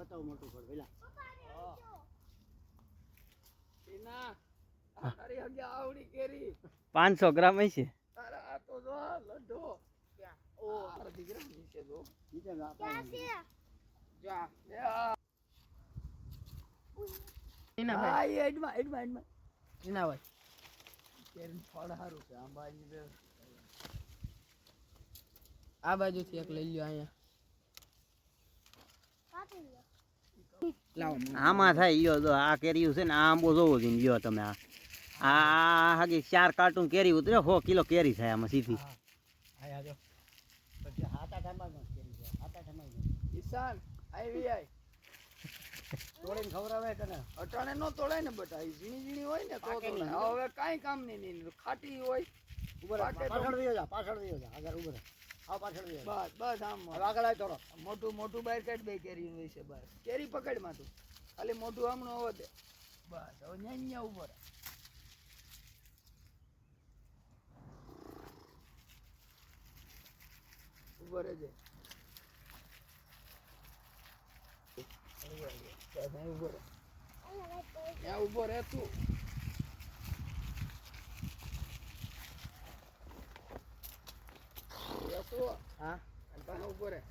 બતાવ મોટું ફળ પેલા એના તારી હગે આવડી કેરી 500 ગ્રામ હશે. તારા આ તો જો લડ્ડો ક્યાં ઓ અડધી ગ્રામ નીચે જો નીચે ક્યાં છે જા એના હા ભાઈ એડમાં એના ભાઈ કેરી ફળ સારું છે આંબાની બે આ બાજુથી એક લઈ લ્યો અહીંયા કાપી લ્યો લાવો આમાં થાય લ્યો જો આ કેરીયું છે ને આ આંબો જોવો જોઈને લ્યો તમે આ હાગી 4 કાર્ટૂન કેરી ઉતરે 100 કિલો કેરી થાય આમાં સીધી. આયા જો પછી હાટા ઠામા નો કેરી છે હાટા ઠામા ઈશાન આવી આય તોડીને ખવરાવે તને અટાણે નો તોડાય ને બટા ઈ ઝીણી ઝીણી હોય ને તો પાકેલી તોડાય. હવે કાંઈ કામ નહીં ખાટી હોય ઉભર પાછળ વયો જા આગળ ઉભર આવ પાછળ વયો બસ બસ આમ હવે આગળ આય થોડો મોટું બહાર કાઢ બે કેરી હોય છે બસ કેરી પકડ માં તું ખાલી મોટું હમણું હોવા દે બસ હવે ન્યા ઉભો રહે ઉભો રહેજે ત્યાં ઉભો રહે તું હા ઉભો રહે